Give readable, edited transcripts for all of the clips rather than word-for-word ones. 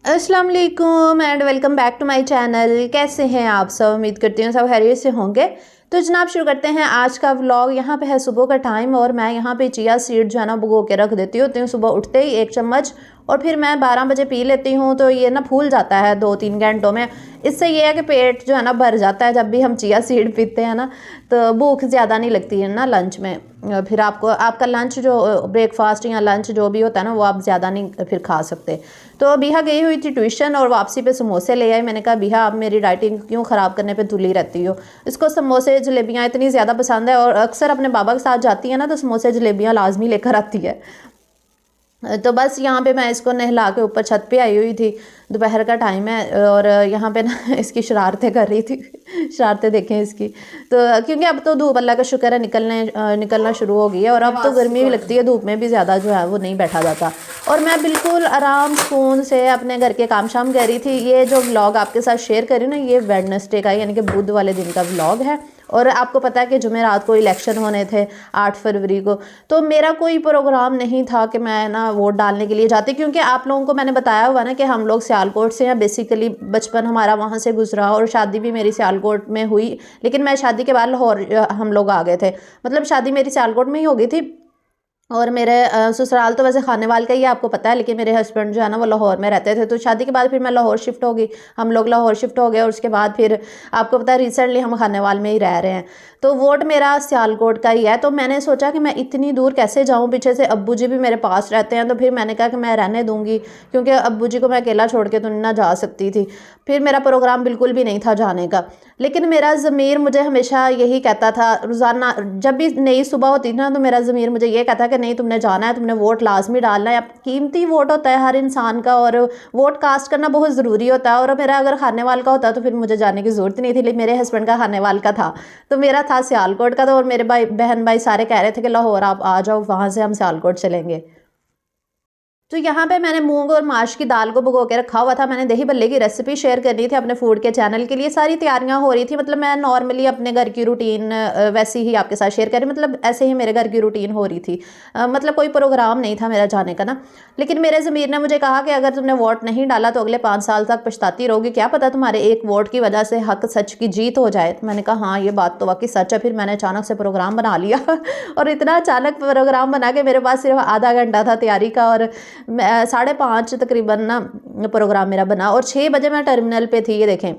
अस्सलाम वालेकुम and welcome back to my channel. कैसे हैं आप सब? उम्मीद करती हूँ सब खैरियत से होंगे। तो जनाब शुरू करते हैं आज का व्लॉग। यहाँ पे है सुबह का टाइम और मैं यहाँ पे चिया सीड जो है ना भिगो के रख देती हूँ सुबह उठते ही 1 चम्मच, और फिर मैं 12 बजे पी लेती हूँ। तो ये ना फूल जाता है 2-3 घंटों में। इससे ये है कि पेट जो है ना भर जाता है जब भी हम चिया सीड पीते हैं ना, तो भूख ज़्यादा नहीं लगती है ना लंच में। फिर आपको आपका लंच जो ब्रेकफास्ट या लंच जो भी होता है ना वो आप ज़्यादा नहीं फिर खा सकते। तो बिहा गई हुई थी ट्यूशन और वापसी पे समोसे ले आई। मैंने कहा बिहा आप मेरी डाइटिंग क्यों ख़राब करने पे तुली रहती हो। इसको समोसे जलेबियाँ इतनी ज़्यादा पसंद है और अक्सर अपने बाबा के साथ जाती है ना तो समोसे जलेबियाँ लाजमी लेकर आती है। तो बस यहाँ पे मैं इसको नहला के ऊपर छत पे आई हुई थी। दोपहर का टाइम है और यहाँ पे ना इसकी शरारतें कर रही थी। शरारतें देखें इसकी। तो क्योंकि अब तो धूप अल्लाह का शुक्र है निकलना शुरू हो गई है और अब तो गर्मी भी लगती है, धूप में भी ज़्यादा जो है वो नहीं बैठा जाता। और मैं बिल्कुल आराम सुकून से अपने घर के काम शाम कर रही थी। ये जो व्लॉग आपके साथ शेयर कर रही हूँ ना, ये वेडनेसडे का यानी कि बुध वाले दिन का व्लॉग है। और आपको पता है कि जुमेरात को इलेक्शन होने थे 8 फरवरी को। तो मेरा कोई प्रोग्राम नहीं था कि मैं ना वोट डालने के लिए जाती, क्योंकि आप लोगों को मैंने बताया हुआ ना कि हम लोग सियालकोट से हैं। बेसिकली बचपन हमारा वहाँ से गुजरा और शादी भी मेरी सियालकोट में हुई। लेकिन मैं शादी के बाद लाहौर हम लोग आ गए थे। मतलब शादी मेरी सियालकोट में ही हो गई थी और मेरे ससुराल तो वैसे खानेवाल का ही आपको पता है, लेकिन मेरे हस्बैंड जो है ना वो लाहौर में रहते थे। तो शादी के बाद फिर मैं लाहौर शिफ्ट हो गई, हम लोग लाहौर शिफ्ट हो गए और उसके बाद फिर आपको पता है रिसेंटली हम खानेवाल में ही रह रहे हैं। तो वोट मेरा सियालकोट का ही है। तो मैंने सोचा कि मैं इतनी दूर कैसे जाऊँ, पीछे से अब्बू जी भी मेरे पास रहते हैं। तो फिर मैंने कहा कि मैं रहने दूँगी, क्योंकि अब्बू जी को मैं अकेला छोड़ के तो ना जा सकती थी। फिर मेरा प्रोग्राम बिल्कुल भी नहीं था जाने का। लेकिन मेरा ज़मीर मुझे हमेशा यही कहता था, रोज़ाना जब भी नई सुबह होती थी ना तो मेरा ज़मीर मुझे ये कहता कि नहीं तुमने जाना है, तुमने वोट लाजमी डालना है। अब कीमती वोट होता है हर इंसान का और वोट कास्ट करना बहुत ज़रूरी होता है। और मेरा अगर खानेवाल का होता तो फिर मुझे जाने की ज़रूरत नहीं थी, लेकिन मेरे हस्बैंड का खानेवाल का था। तो मेरा था सियालकोट का। तो और मेरे बहन भाई सारे कह रहे थे कि लाहौर आप आ जाओ, वहाँ से हम सियालकोट चलेंगे। तो यहाँ पे मैंने मूंग और माश की दाल को भिगो के रखा हुआ था। मैंने दही भल्ले की रेसिपी शेयर करनी थी अपने फूड के चैनल के लिए। सारी तैयारियां हो रही थी। मतलब मैं नॉर्मली अपने घर की रूटीन वैसे ही आपके साथ शेयर कर रही, मतलब ऐसे ही मेरे घर की रूटीन हो रही थी। मतलब कोई प्रोग्राम नहीं था मेरा जाने का ना। लेकिन मेरे ज़मीर ने मुझे कहा कि अगर तुमने वोट नहीं डाला तो अगले 5 साल तक पछताती रहोगी, क्या पता तुम्हारे एक वोट की वजह से हक सच की जीत हो जाए। तो मैंने कहा हाँ ये बात तो वाकई सच है। फिर मैंने अचानक से प्रोग्राम बना लिया और इतना अचानक प्रोग्राम बना के मेरे पास सिर्फ आधा घंटा था तैयारी का और 5:30 तकरीबन ना प्रोग्राम मेरा बना और 6 बजे मैं टर्मिनल पे थी, ये देखें।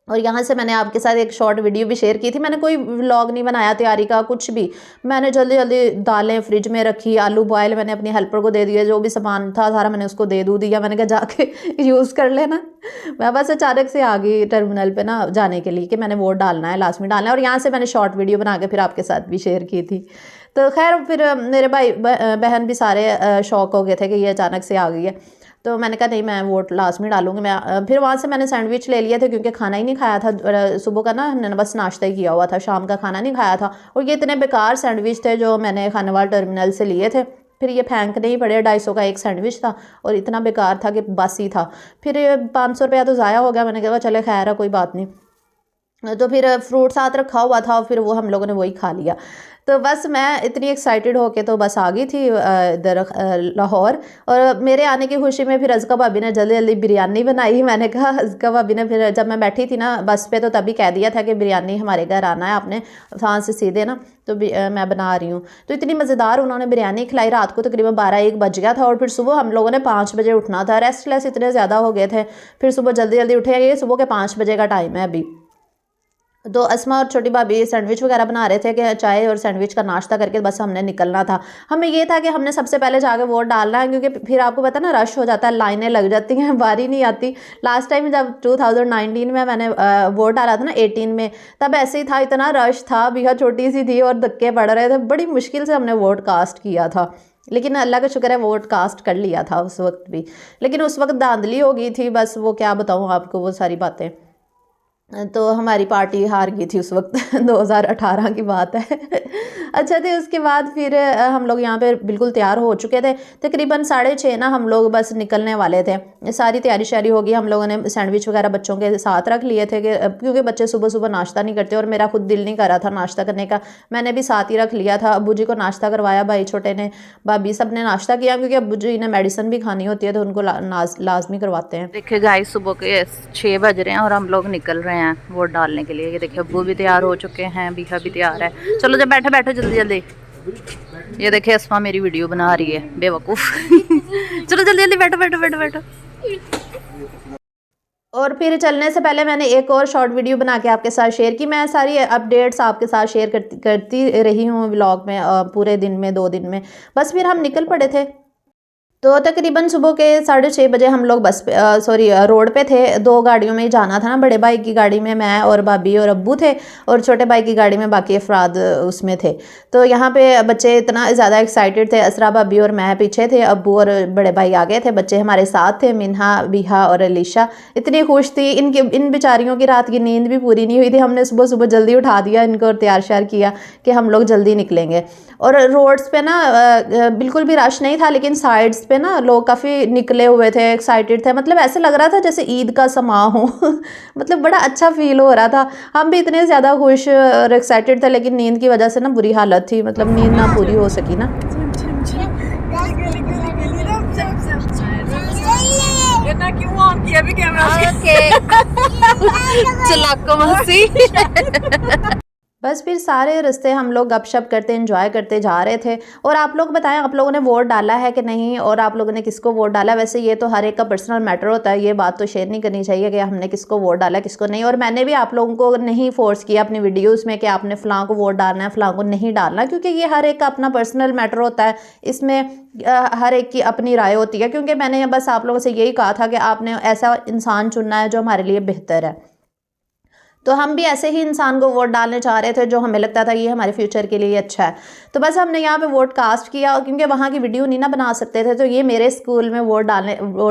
और यहाँ से मैंने आपके साथ एक शॉर्ट वीडियो भी शेयर की थी। मैंने कोई व्लॉग नहीं बनाया तैयारी का कुछ भी। मैंने जल्दी जल्दी दालें फ्रिज में रखी, आलू बॉयल मैंने अपनी हेल्पर को दे दिया, जो भी सामान था सारा मैंने उसको दे दूँ दिया। मैंने कहा जाके यूज़ कर लेना। मैं बस अचानक से आ गई टर्मिनल पे ना जाने के लिए कि मैंने वोट डालना है, लास्ट में डालना है। और यहाँ से मैंने शॉर्ट वीडियो बना के फिर आपके साथ भी शेयर की थी। तो खैर फिर मेरे भाई बहन भी सारे शौक हो गए थे कि ये अचानक से आ गई है। तो मैंने कहा नहीं मैं वोट लास्ट में डालूंगी। मैं फिर वहाँ से मैंने सैंडविच ले लिए थे, क्योंकि खाना ही नहीं खाया था सुबह का ना, हमने बस नाश्ता ही किया हुआ था, शाम का खाना नहीं खाया था। और ये इतने बेकार सैंडविच थे जो मैंने खानेवाल टर्मिनल से लिए थे। फिर ये फेंकने ही पड़े। 250 का एक सैंडविच था और इतना बेकार था कि बस ही था। फिर 500 रुपया तो ज़ाया हो गया। मैंने कहा चले खैर है कोई बात नहीं। तो फिर फ्रूट साथ रखा हुआ था और फिर वो हम लोगों ने वही खा लिया। तो बस मैं इतनी एक्साइटेड होके तो बस आ गई थी इधर लाहौर। और मेरे आने की खुशी में फिर अज़का भाभी ने जल्दी जल्दी बिरयानी बनाई। मैंने कहा अज़का भाभी ने फिर जब मैं बैठी थी ना बस पे तो तभी कह दिया था कि बिरयानी हमारे घर आना है आपने, वहाँ से सीधे ना। तो मैं बना रही हूँ। तो इतनी मज़ेदार उन्होंने बिरयानी खिलाई। रात को तकरीबन 12-1 बज गया था और फिर सुबह हम लोगों ने 5 बजे उठना था। रेस्टलेस इतने ज़्यादा हो गए थे। फिर सुबह जल्दी जल्दी उठे। ये सुबह के 5 बजे का टाइम है अभी। तो अस्मा और छोटी भाभी सैंडविच वगैरह बना रहे थे कि चाय और सैंडविच का नाश्ता करके बस हमने निकलना था। हमें ये था कि हमने सबसे पहले जाके वोट डालना है, क्योंकि फिर आपको पता ना रश हो जाता है, लाइनें लग जाती हैं, बारी नहीं आती। लास्ट टाइम जब 2019 में मैंने वोट डाला था ना 18 में, तब ऐसे ही था, इतना रश था, बिहा छोटी सी थी और धक्के पड़ रहे थे। बड़ी मुश्किल से हमने वोट कास्ट किया था, लेकिन अल्लाह का शुक्र है वोट कास्ट कर लिया था उस वक्त भी। लेकिन उस वक्त धांधली हो गई थी बस, वो क्या बताऊँ आपको वो सारी बातें। तो हमारी पार्टी हार गई थी उस वक्त 2018 की बात है। अच्छा, तो उसके बाद फिर हम लोग यहाँ पे बिल्कुल तैयार हो चुके थे। तकरीबन 6:30 ना हम लोग बस निकलने वाले थे। सारी तैयारी शारी हो गई। हम लोगों ने सैंडविच वगैरह बच्चों के साथ रख लिए थे कि क्योंकि बच्चे सुबह सुबह नाश्ता नहीं करते और मेरा खुद दिल नहीं कर रहा था नाश्ता करने का। मैंने भी साथ ही रख लिया था। अब्बू जी को नाश्ता करवाया, भाई छोटे ने, भाभी सब ने नाश्ता किया, क्योंकि अब्बू जी ने मेडिसिन भी खानी होती है तो उनको लाजमी करवाते हैं। देखिए गाइस, सुबह के 6 बज रहे हैं और हम लोग निकल रहे हैं वोट डालने के लिए। ये देखिए अब्बू भी तैयार हो चुके हैं, बीहा भी तैयार है। चलो जब बैठो बैठो जल्दी जल्दी। ये देखिए अस्मा मेरी वीडियो बना रही है, बेवकूफ़। चलो जल्दी जल्दी बैठो बैठो बैठो बैठो। और फिर चलने से पहले मैंने एक और शॉर्ट वीडियो बना के आपके साथ शेयर की। मैं सारी अपडेट्स आपके साथ शेयर करती रही हूँ व्लॉग में, पूरे दिन में, 2 दिन में। बस फिर हम निकल पड़े थे। तो तकरीबन सुबह के 6:30 बजे हम लोग बस पे रोड पे थे। 2 गाड़ियों में ही जाना था ना। बड़े भाई की गाड़ी में मैं और भाभी और अब्बू थे, और छोटे भाई की गाड़ी में बाकी अफराद उसमें थे। तो यहाँ पे बच्चे इतना ज़्यादा एक्साइटेड थे। असरा भाभी और मैं पीछे थे, अब्बू और बड़े भाई आगे थे, बच्चे हमारे साथ थे, मिन्हा, बिहा और अलीशा। इतनी खुश थी। इन बेचारियों की रात की नींद भी पूरी नहीं हुई थी। हमने सुबह सुबह जल्दी उठा दिया इनको और तैयार श्यार किया कि हम लोग जल्दी निकलेंगे। और रोड्स पे ना बिल्कुल भी रश नहीं था, लेकिन साइड्स पे ना लोग काफ़ी निकले हुए थे, एक्साइटेड थे। मतलब ऐसे लग रहा था जैसे ईद का समा हो। मतलब बड़ा अच्छा फील हो रहा था। हम भी इतने ज़्यादा खुश और एक्साइटेड थे, लेकिन नींद की वजह से ना बुरी हालत थी। मतलब नींद ना पूरी हो सकी ना। चलाको मौसी। बस फिर सारे रास्ते हम लोग गपशप करते एंजॉय करते जा रहे थे। और आप लोग बताएं, आप लोगों ने वोट डाला है कि नहीं, और आप लोगों ने किसको वोट डाला। वैसे ये तो हर एक का पर्सनल मैटर होता है, ये बात तो शेयर नहीं करनी चाहिए कि हमने किसको वोट डाला किसको नहीं। और मैंने भी आप लोगों को नहीं फोर्स किया अपनी वीडियोज़ में कि आपने फ़लाँ को वोट डालना है, फ़लाँ को नहीं डालना, क्योंकि ये हर एक का अपना पर्सनल मैटर होता है। इसमें हर एक की अपनी राय होती है। क्योंकि मैंने बस आप लोगों से यही कहा था कि आपने ऐसा इंसान चुनना है जो हमारे लिए बेहतर है। तो हम भी ऐसे ही इंसान को वोट डालने चाह रहे थे जो हमें लगता था ये हमारे फ्यूचर के लिए अच्छा है। तो बस हमने यहाँ पे वोट कास्ट किया, और क्योंकि वहाँ की वीडियो नहीं ना बना सकते थे, तो ये मेरे स्कूल में वोट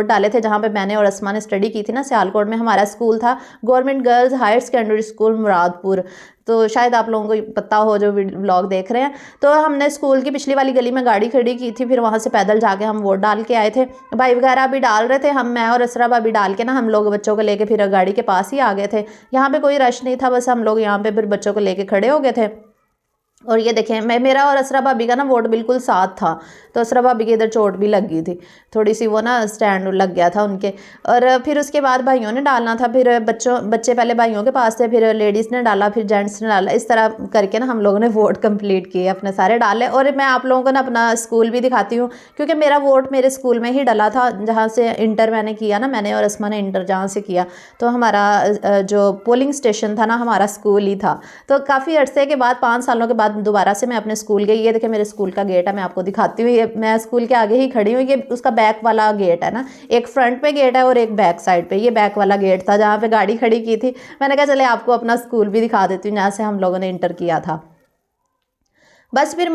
डाले थे, जहाँ पे मैंने और अस्मा ने स्टडी की थी ना। सियालकोट में हमारा स्कूल था, government girls higher secondary school Muradpur. तो शायद आप लोगों को पता हो जो व्लॉग देख रहे हैं। तो हमने स्कूल की पिछली वाली गली में गाड़ी खड़ी की थी, फिर वहाँ से पैदल जाके हम वोट डाल के आए थे। भाई वगैरह भी डाल रहे थे, मैं और असरा भाभी डाल के ना हम लोग बच्चों को लेके फिर गाड़ी के पास ही आ गए थे। यहाँ पे कोई रश नहीं था, बस हम लोग यहाँ पे फिर बच्चों को लेके खड़े हो गए थे। और ये देखें, मेरा और असरा भाभी का ना वोट बिल्कुल साथ था। तो असरा भाभी की इधर चोट भी लग गई थी थोड़ी सी, वो ना स्टैंड लग गया था उनके। और फिर उसके बाद भाइयों ने डालना था। फिर बच्चे पहले भाइयों के पास थे, फिर लेडीज़ ने डाला, फिर जेंट्स ने डाला। इस तरह करके ना हम लोगों ने वोट कंप्लीट किए, अपने सारे डाले। और मैं आप लोगों को ना अपना स्कूल भी दिखाती हूँ, क्योंकि मेरा वोट मेरे स्कूल में ही डला था, जहाँ से इंटर मैंने किया ना, मैंने और अस्मा ने इंटर जहाँ से किया। तो हमारा जो पोलिंग स्टेशन था ना, हमारा स्कूल ही था। तो काफ़ी अरसे के बाद, 5 सालों के बाद दोबारा से मैं अपने स्कूल गई। ये देखिए मेरे स्कूल का गेट है, मैं आपको दिखाती हूँ। ये मैं स्कूल के आगे ही खड़ी हूँ। ये उसका बैक वाला गेट है ना, एक फ्रंट पे गेट है और एक बैक साइड पे। ये बैक वाला गेट था जहाँ पे गाड़ी खड़ी की थी। मैंने कहा चले आपको अपना स्कूल भी दिखा देती हूँ, जहाँ से हम लोगों ने इंटर किया था। बस फिर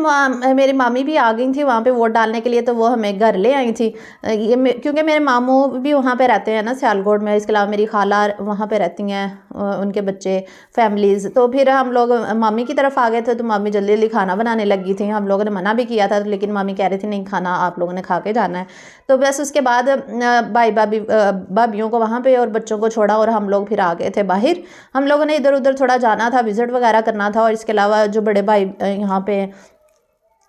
मेरी मामी भी आ गई थी वहाँ पे वोट डालने के लिए, तो वो हमें घर ले आई थी। क्योंकि मेरे मामू भी वहाँ पे रहते हैं ना सियालकोट में। इसके अलावा मेरी खाला वहाँ पे रहती हैं, उनके बच्चे, फैमिलीज़। तो फिर हम लोग मामी की तरफ आ गए थे। तो मामी जल्दी जल्दी खाना बनाने लगी थी। हम लोगों ने मना भी किया था, लेकिन मामी कह रही थी नहीं, खाना आप लोगों ने खा के जाना है। तो बस उसके बाद भाई भाभियों को वहाँ पे और बच्चों को छोड़ा, और हम लोग फिर आ गए थे बाहर। हम लोगों ने इधर उधर थोड़ा जाना था, विज़िट वगैरह करना था। और इसके अलावा जो बड़े भाई यहाँ पे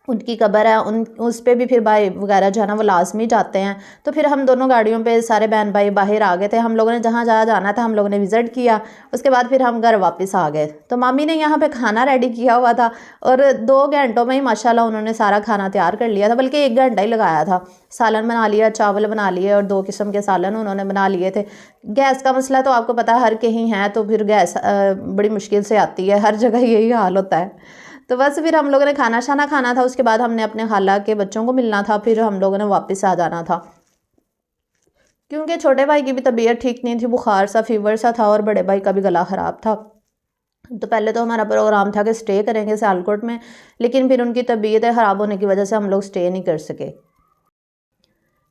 उनकी कब्र है, उस पे भी फिर भाई वगैरह जो है ना वो लाजमी जाते हैं। तो फिर हम दोनों गाड़ियों पे सारे बहन भाई बाहर आ गए थे। हम लोगों ने जहाँ जहाँ जाना था हम लोगों ने विज़िट किया। उसके बाद फिर हम घर वापस आ गए। तो मामी ने यहाँ पे खाना रेडी किया हुआ था, और 2 घंटों में ही माशाल्लाह उन्होंने सारा खाना तैयार कर लिया था। बल्कि 1 घंटा ही लगाया था। सालन बना लिया, चावल बना लिए, और 2 किस्म के सालन उन्होंने बना लिए थे। गैस का मसला तो आपको पता है हर कहीं है, तो फिर गैस बड़ी मुश्किल से आती है, हर जगह यही हाल होता है। तो बस फिर हम लोगों ने खाना शाना खाना था। उसके बाद हमने अपने खाला के बच्चों को मिलना था, फिर हम लोगों ने वापस आ जाना था। क्योंकि छोटे भाई की भी तबीयत ठीक नहीं थी, बुखार सा, फीवर सा था, और बड़े भाई का भी गला ख़राब था। तो पहले तो हमारा प्रोग्राम था कि स्टे करेंगे सियालकोट में, लेकिन फिर उनकी तबीयत ख़राब होने की वजह से हम लोग स्टे नहीं कर सके।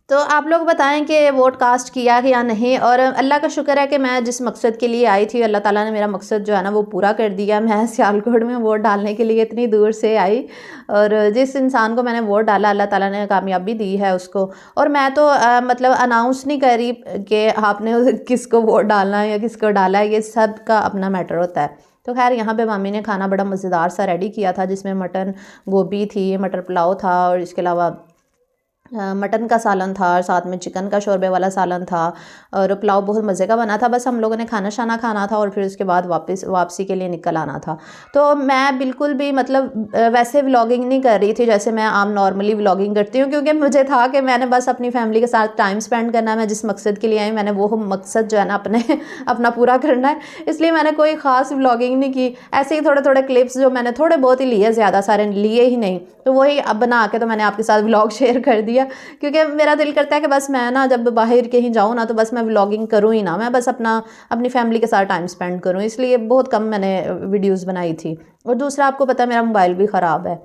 तो आप लोग बताएं कि वोट कास्ट किया कि या नहीं। और अल्लाह का शुक्र है कि मैं जिस मकसद के लिए आई थी अल्लाह ताला ने मेरा मकसद जो है ना वो पूरा कर दिया। मैं सियालकोट में वोट डालने के लिए इतनी दूर से आई और जिस इंसान को मैंने वोट डाला अल्लाह ताला ने कामयाबी दी है उसको। और मैं तो मतलब अनाउंस नहीं कर रही कि आपने किसको वोट डालना है या किसको डाला है, ये सब का अपना मैटर होता है। तो खैर यहाँ पे मामी ने खाना बड़ा मज़ेदार सा रेडी किया था जिसमें मटन गोभी थी, मटर पुलाव था और इसके अलावा मटन का सालन था और साथ में चिकन का शोरबे वाला सालन था और पुलाव बहुत मज़े का बना था। बस हम लोगों ने खाना शाना खाना था और फिर उसके बाद वापसी के लिए निकल आना था। तो मैं बिल्कुल भी मतलब वैसे व्लॉगिंग नहीं कर रही थी जैसे मैं आम नॉर्मली व्लॉगिंग करती हूँ, क्योंकि मुझे था कि मैंने बस अपनी फैमिली के साथ टाइम स्पेंड करना है। मैं जिस मकसद के लिए आई मैंने वो मकसद जो है ना अपना पूरा करना है, इसलिए मैंने कोई ख़ास व्लॉगिंग नहीं की। ऐसे ही थोड़े थोड़े क्लिप्स जो मैंने थोड़े बहुत ही लिए, ज़्यादा सारे लिए ही नहीं, तो वही अब बना के तो मैंने आपके साथ व्लॉग शेयर कर दिया। क्योंकि मेरा दिल करता है कि बस मैं ना जब बाहर कहीं जाऊँ ना तो बस मैं व्लॉगिंग करूँ ही ना, मैं बस अपनी फैमिली के साथ टाइम स्पेंड करूँ, इसलिए बहुत कम मैंने वीडियोस बनाई थी। और दूसरा आपको पता है मेरा मोबाइल भी ख़राब है।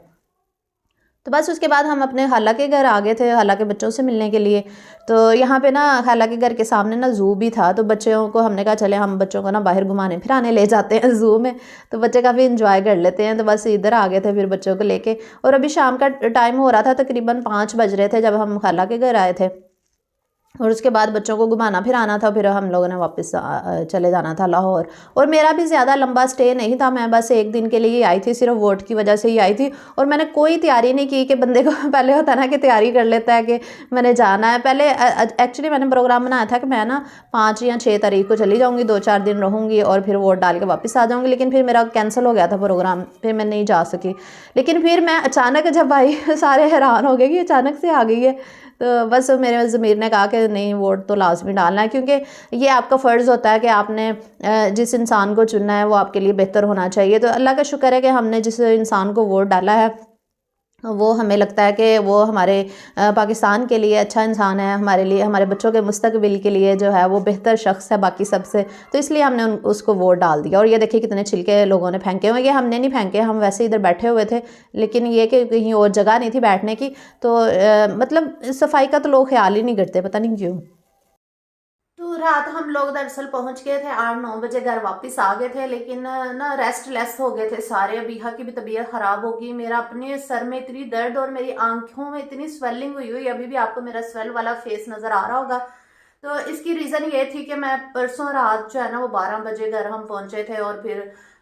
तो बस उसके बाद हम अपने खाला के घर आ गए थे, खाला के बच्चों से मिलने के लिए। तो यहाँ पे ना खाला के घर के सामने ना ज़ू भी था, तो बच्चों को हमने कहा चले हम बच्चों को ना बाहर घुमाने फिराने ले जाते हैं ज़ू में, तो बच्चे काफ़ी इंजॉय कर लेते हैं। तो बस इधर आ गए थे फिर बच्चों को लेके। और अभी शाम का टाइम हो रहा था, तकरीबन 5 बज रहे थे जब हम खाला के घर आए थे। और उसके बाद बच्चों को घुमाना फिराना था, फिर हम लोगों ने वापस चले जाना था लाहौर। और मेरा भी ज़्यादा लंबा स्टे नहीं था, मैं बस 1 दिन के लिए ही आई थी, सिर्फ वोट की वजह से ही आई थी। और मैंने कोई तैयारी नहीं की कि बंदे को पहले होता है ना कि तैयारी कर लेता है कि मैंने जाना है। पहले एक्चुअली मैंने प्रोग्राम बनाया था कि मैं ना 5 या 6 तारीख को चली जाऊँगी, 2-4 दिन रहूँगी और फिर वोट डाल के वापस आ जाऊँगी। लेकिन फिर मेरा कैंसिल हो गया था प्रोग्राम, फिर मैं नहीं जा सकी। लेकिन फिर मैं अचानक जब आई सारे हैरान हो गए कि अचानक से आ गई है। तो बस मेरे ज़मीर ने कहा कि नहीं वोट तो लाजमी डालना है, क्योंकि ये आपका फ़र्ज़ होता है कि आपने जिस इंसान को चुनना है वो आपके लिए बेहतर होना चाहिए। तो अल्लाह का शुक्र है कि हमने जिस इंसान को वोट डाला है वो हमें लगता है कि वो हमारे पाकिस्तान के लिए अच्छा इंसान है, हमारे लिए, हमारे बच्चों के मुस्तकबिल के लिए जो है वो बेहतर शख्स है बाकी सबसे। तो इसलिए हमने उसको वोट डाल दिया। और ये देखिए कितने छिलके लोगों ने फेंके हुए, ये हमने नहीं फेंके, हम वैसे इधर बैठे हुए थे, लेकिन ये कि कहीं और जगह नहीं थी बैठने की। तो मतलब सफाई का तो लोग ख्याल ही नहीं करते, पता नहीं क्यों। तो रात हम लोग दरअसल पहुंच गए थे 8-9 बजे, घर वापस आ गए थे, लेकिन ना रेस्टलेस हो गए थे सारे। अबीहा की भी तबीयत ख़राब होगी, मेरा अपने सर में इतनी दर्द और मेरी आंखों में इतनी स्वेलिंग हुई हुई, अभी भी आपको मेरा स्वेल वाला फेस नज़र आ रहा होगा। तो इसकी रीज़न ये थी कि मैं परसों रात जो है ना वो 12 बजे घर हम पहुंचे थे और फिर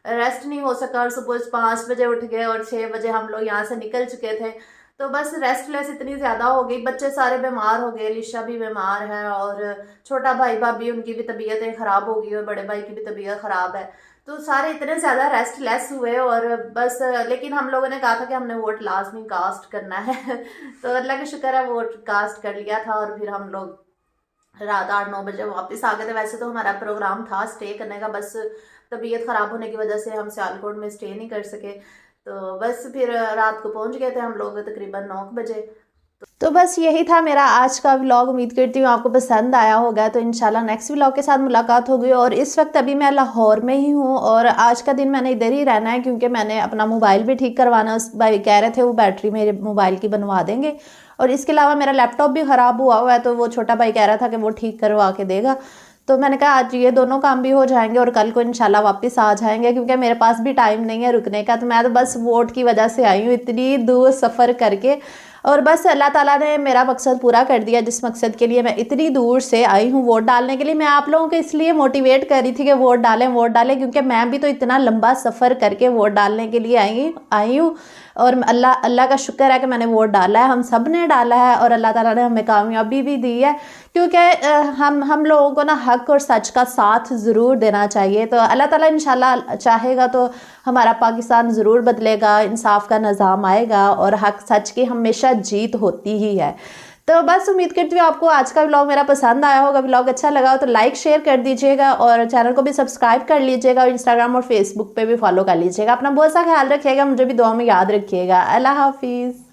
रेस्ट नहीं हो सका और सुबह 5 बजे उठ गए और 6 बजे हम लोग यहाँ से निकल चुके थे। तो बस रेस्टलेस इतनी ज़्यादा हो गई, बच्चे सारे बीमार हो गए, लिशा भी बीमार है और छोटा भाई भाभी उनकी भी तबीयतें ख़राब हो गई और बड़े भाई की भी तबीयत ख़राब है। तो सारे इतने ज़्यादा रेस्टलेस हुए और बस, लेकिन हम लोगों ने कहा था कि हमने वोट लाजमी कास्ट करना है तो अल्लाह का शुक्र है वोट कास्ट कर लिया था और फिर हम लोग रात 8-9 बजे वापस आ गए थे। वैसे तो हमारा प्रोग्राम था स्टे करने का, बस तबीयत ख़राब होने की वजह से हम सियालकोट में स्टे नहीं कर सके। तो बस फिर रात को पहुंच गए थे हम लोग तकरीबन 9 बजे। तो बस यही था मेरा आज का व्लॉग। उम्मीद करती हूँ आपको पसंद आया होगा। तो इंशाल्लाह नेक्स्ट व्लॉग के साथ मुलाकात होगी। और इस वक्त अभी मैं लाहौर में ही हूँ और आज का दिन मैंने इधर ही रहना है, क्योंकि मैंने अपना मोबाइल भी ठीक करवाना, उस भाई कह रहे थे वो बैटरी मेरे मोबाइल की बनवा देंगे। और इसके अलावा मेरा लैपटॉप भी ख़राब हुआ है, तो वो छोटा भाई कह रहा था कि वो ठीक करवा के देगा। तो मैंने कहा आज ये दोनों काम भी हो जाएंगे और कल को इंशाल्लाह वापस आ जाएंगे, क्योंकि मेरे पास भी टाइम नहीं है रुकने का। तो मैं तो बस वोट की वजह से आई हूँ इतनी दूर सफ़र करके, और बस अल्लाह ताला ने मेरा मकसद पूरा कर दिया। जिस मकसद के लिए मैं इतनी दूर से आई हूँ वोट डालने के लिए, मैं आप लोगों को इसलिए मोटिवेट कर रही थी कि वोट डालें, क्योंकि मैं भी तो इतना लंबा सफ़र करके वोट डालने के लिए आई हूँ। और अल्लाह का शुक्र है कि मैंने वोट डाला है, हम सब ने डाला है और अल्लाह ताला ने हमें कामयाबी भी दी है, क्योंकि हम लोगों को ना हक और सच का साथ ज़रूर देना चाहिए। तो अल्लाह ताला इंशाल्लाह चाहेगा तो हमारा पाकिस्तान ज़रूर बदलेगा, इंसाफ का निज़ाम आएगा और हक सच की हमेशा जीत होती ही है। तो बस उम्मीद करती हूँ आपको आज का व्लॉग मेरा पसंद आया होगा। व्लॉग अच्छा लगा हो तो लाइक शेयर कर दीजिएगा और चैनल को भी सब्सक्राइब कर लीजिएगा और इंस्टाग्राम और फेसबुक पे भी फॉलो कर लीजिएगा। अपना बहुत सा ख्याल रखिएगा, मुझे भी दुआ में याद रखिएगा। अल्लाह हाफिज़।